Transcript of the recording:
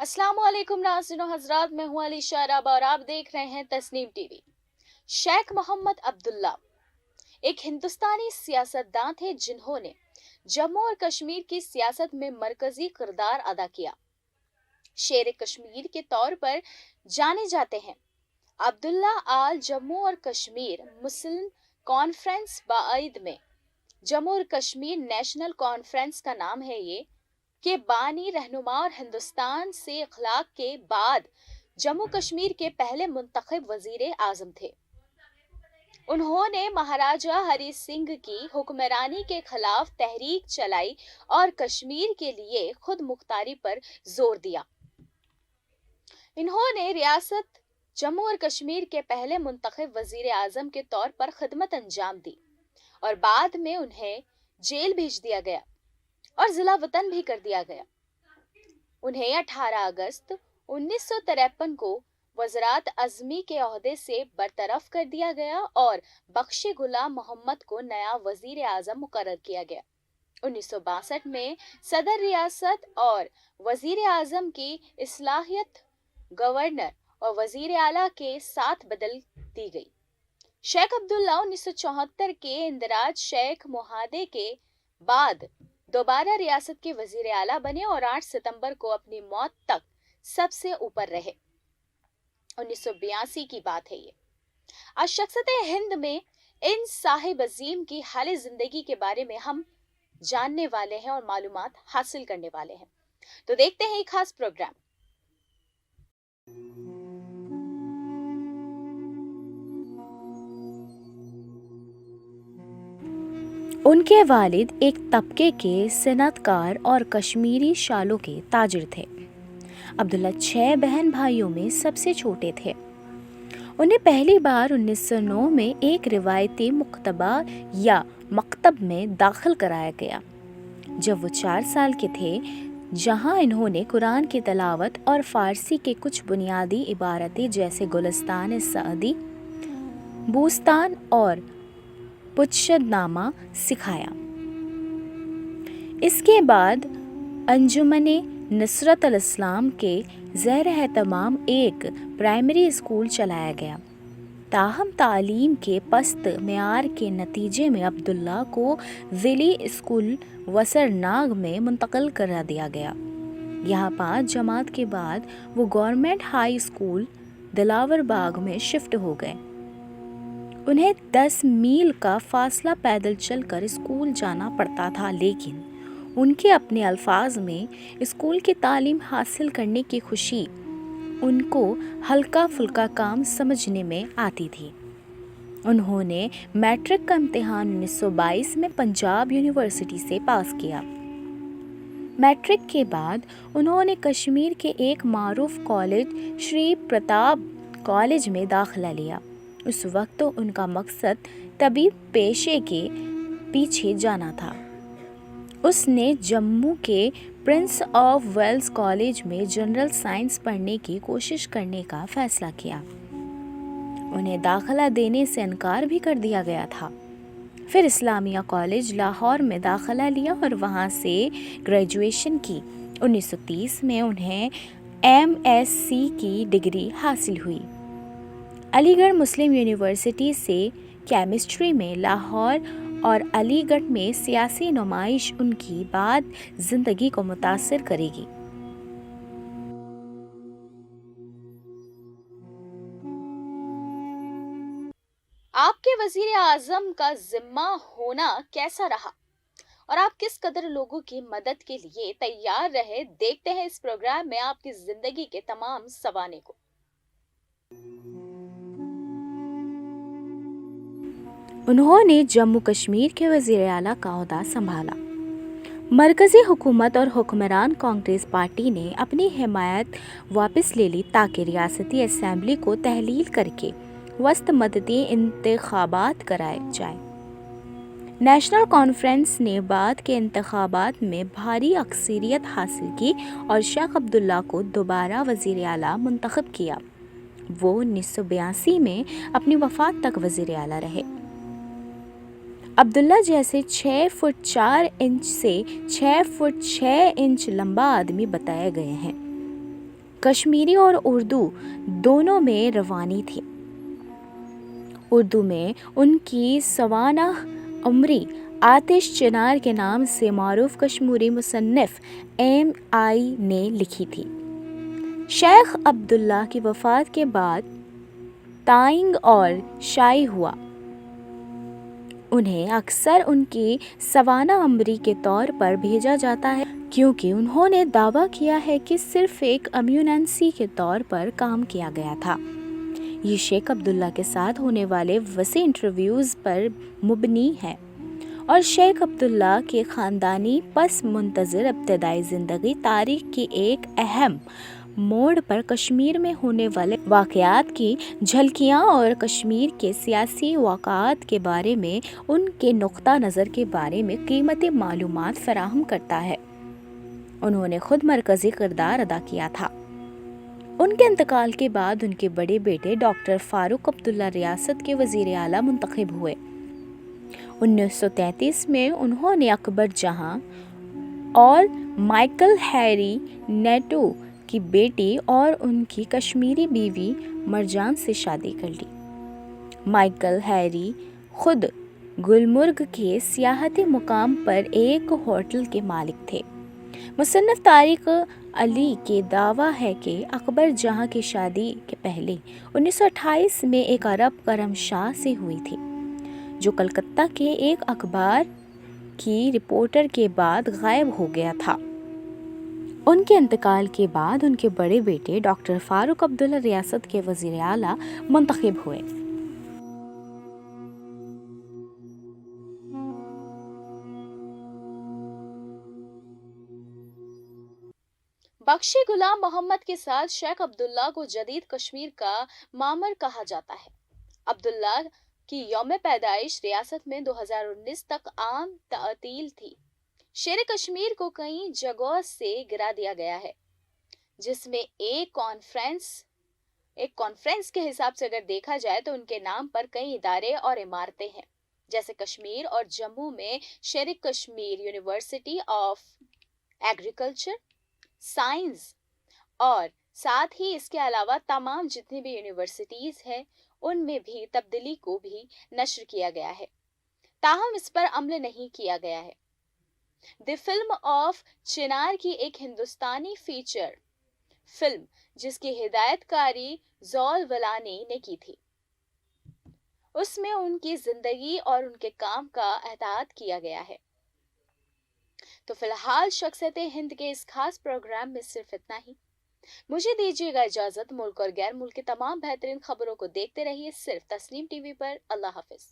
अस्सलाम वालेकुम नाज़रीन और हजरात, मैं हूँ अली शाराब और आप देख रहे हैं तस्नीम टीवी। शेख मोहम्मद अब्दुल्ला एक हिंदुस्तानी सियासतदान थे जिन्होंने जम्मू और कश्मीर की सियासत में मरकजी किरदार अदा किया। शेर कश्मीर के तौर पर जाने जाते हैं। अब्दुल्ला आल जम्मू और कश्मीर मुस्लिम कॉन्फ्रेंस बाइद में जम्मू और कश्मीर नेशनल कॉन्फ्रेंस का नाम है ये के बानी रहनुमा और हिंदुस्तान से इखलाक के बाद जम्मू कश्मीर के पहले मुंतखब वजीर आजम थे। उन्होंने महाराजा हरि सिंह की हुक्मरानी के खिलाफ तहरीक चलाई और कश्मीर के लिए खुद मुख्तारी पर जोर दिया। इन्होंने रियासत जम्मू और कश्मीर के पहले मुंतखब वजीर आजम के तौर पर खिदमत अंजाम दी और बाद में उन्हें जेल भेज दिया गया और जिला वतन भी कर दिया गया। उन्हें 18 अगस्त 1953 को वज़रात अज़मी के ओहदे से बरतरफ कर दिया गया और बख्शे गुलाम मोहम्मद को नया वजीर आजम मुकर्रर किया गया। 1962 में सदर रियासत और वजीर आजम की इस्लाहियत गवर्नर और वजीर आला के साथ बदल दी गई। शेख अब्दुल्ला 1974 के इंदराज शेख मुहादे के बाद दोबारा रियासत के वजीर आला बने और 8 सितंबर को अपनी मौत तक सबसे ऊपर रहे। 1982 की बात है ये। आज शख्सियत हिंद में इन साहिब अजीम की हाल जिंदगी के बारे में हम जानने वाले हैं और मालूमात हासिल करने वाले हैं। तो देखते हैं एक खास प्रोग्राम। उनके वालिद एक तबके के सनतकार और कश्मीरी शालों के ताजिर थे। अब्दुल्ला 6 बहन भाइयों में सबसे छोटे थे। उन्हें पहली बार 1909 में एक रिवायती मुक्तबा या मकतब में दाखिल कराया गया जब वो 4 साल के थे, जहां इन्होंने कुरान की तिलावत और फारसी के कुछ बुनियादी इबारतें जैसे गुलिस्तान सअदी, बूस्तान और पुच्छदनामा सिखाया। इसके बाद अंजुमने नुसरत अल इस्लाम के ज़ेर एहतमाम एक प्राइमरी स्कूल चलाया गया। ताहम तालीम के पस्त मेयार के नतीजे में अब्दुल्ला को ज़िली स्कूल वसरनाग में मुंतकिल करा दिया गया। यहाँ 5 जमात के बाद वो गवर्नमेंट हाई स्कूल दिलावर बाग में शिफ्ट हो गए। उन्हें 10 मील का फासला पैदल चलकर स्कूल जाना पड़ता था, लेकिन उनके अपने अल्फाज में स्कूल की तालीम हासिल करने की खुशी उनको हल्का फुल्का काम समझने में आती थी। उन्होंने मैट्रिक का इम्तिहान 1922 में पंजाब यूनिवर्सिटी से पास किया। मैट्रिक के बाद उन्होंने कश्मीर के एक मारूफ कॉलेज श्री प्रताप कॉलेज में दाखिला लिया। उस वक्त उनका मकसद तबीब पेशे के पीछे जाना था। उसने जम्मू के प्रिंस ऑफ वेल्स कॉलेज में जनरल साइंस पढ़ने की कोशिश करने का फैसला किया। उन्हें दाखिला देने से इनकार भी कर दिया गया था। फिर इस्लामिया कॉलेज लाहौर में दाखिला लिया और वहाँ से ग्रेजुएशन की। 1930 में उन्हें MSc की डिग्री हासिल हुई। अलीगढ़ मुस्लिम यूनिवर्सिटी से केमिस्ट्री में लाहौर और अलीगढ़ में सियासी नुमाइश उनकी बाद जिंदगी को मुतासिर करेगी। आपके वजीर आजम का जिम्मा होना कैसा रहा और आप किस कदर लोगों की मदद के लिए तैयार रहे? देखते हैं इस प्रोग्राम में आपकी जिंदगी के तमाम सवाने को। उन्होंने जम्मू कश्मीर के वज़ीर आला का ओहदा संभाला। मरकज़ी हुकूमत और हुक्मरान कांग्रेस पार्टी ने अपनी हिमायत वापस ले ली ताकि रियासती असेंबली को तहलील करके वस्त मदती इंतखाबात कराए जाए। नेशनल कॉन्फ्रेंस ने बाद के इंतखाबात में भारी अक्सरियत हासिल की और शेख अब्दुल्ला को दोबारा वज़ीर आला मुंतखब किया। वो 1982 में अपनी वफ़ात तक वज़ीर आला रहे। अब्दुल्ला जैसे 6 फुट 4 इंच से 6 फुट 6 इंच लंबा आदमी बताए गए हैं। کشمیری اور اردو دونوں میں روانی تھی۔ اردو میں ان کی سوانح عمری آتش چنار کے نام سے معروف کشمیری مصنف M.I. نے لکھی تھی۔ شیخ عبداللہ کی وفات کے بعد تائنگ اور شائع ہوا۔ انہیں اکثر ان کی سوانح عمری کے طور پر بھیجا جاتا ہے کیونکہ انہوں نے دعویٰ کیا ہے کہ صرف ایک امینسی کے طور پر کام کیا گیا تھا۔ یہ شیخ عبداللہ کے ساتھ ہونے والے وسیع انٹرویوز پر مبنی ہے اور شیخ عبداللہ کے خاندانی پس منظر ابتدائی زندگی تاریخ کی ایک اہم موڑ پر کشمیر میں ہونے والے واقعات کی جھلکیاں اور کشمیر کے سیاسی واقعات کے بارے میں ان کے نقطہ نظر کے بارے میں قیمتی معلومات فراہم کرتا ہے۔ انہوں نے خود مرکزی کردار ادا کیا تھا۔ ان کے انتقال کے بعد ان کے بڑے بیٹے ڈاکٹر فاروق عبداللہ ریاست کے وزیر اعلیٰ منتخب ہوئے۔ 1933 میں انہوں نے اکبر جہاں اور مائیکل ہیری نیٹو کی بیٹی اور ان کی کشمیری بیوی مرجان سے شادی کر لی۔ مائیکل ہیری خود گلمرگ کے سیاحتی مقام پر ایک ہوٹل کے مالک تھے۔ مصنف طارق علی کا دعویٰ ہے کہ اکبر جہاں کی شادی کے پہلے 1928 میں ایک عرب کرم شاہ سے ہوئی تھی، جو کلکتہ کے ایک اخبار کی رپورٹر کے بعد غائب ہو گیا تھا۔ ان کے انتقال کے بعد ان کے بڑے بیٹے ڈاکٹر فاروق عبداللہ ریاست کے وزیر اعلیٰ منتخب ہوئے۔ بخشی غلام محمد کے ساتھ شیخ عبداللہ کو جدید کشمیر کا معمر کہا جاتا ہے۔ عبداللہ کی یوم پیدائش ریاست میں 2019 تک عام تعطیل تھی۔ شیر کشمیر کو کئی جگہوں سے گرا دیا گیا ہے، جس میں ایک کانفرنس کے حساب سے اگر دیکھا جائے تو ان کے نام پر کئی ادارے اور عمارتیں ہیں، جیسے کشمیر اور جموں میں شیر Kashmir university of agriculture science, اور ساتھ ہی اس کے علاوہ تمام جتنی بھی یونیورسٹیز ہیں ان میں بھی تبدیلی کو بھی نشر کیا گیا ہے، تاہم اس پر عمل نہیں کیا گیا ہے۔ دی فلم آف چنار کی ایک ہندوستانی فیچر فلم جس کی ہدایت کاری زول ولانی نے کی تھی، اس میں ان کی زندگی اور ان کے کام کا احاطہ کیا گیا ہے۔ تو فی الحال شخصیت ہند کے اس خاص پروگرام میں صرف اتنا ہی۔ مجھے دیجیے گا اجازت۔ ملک اور غیر ملک کی تمام بہترین خبروں کو دیکھتے رہیے صرف تسنیم ٹی وی پر۔ اللہ حافظ۔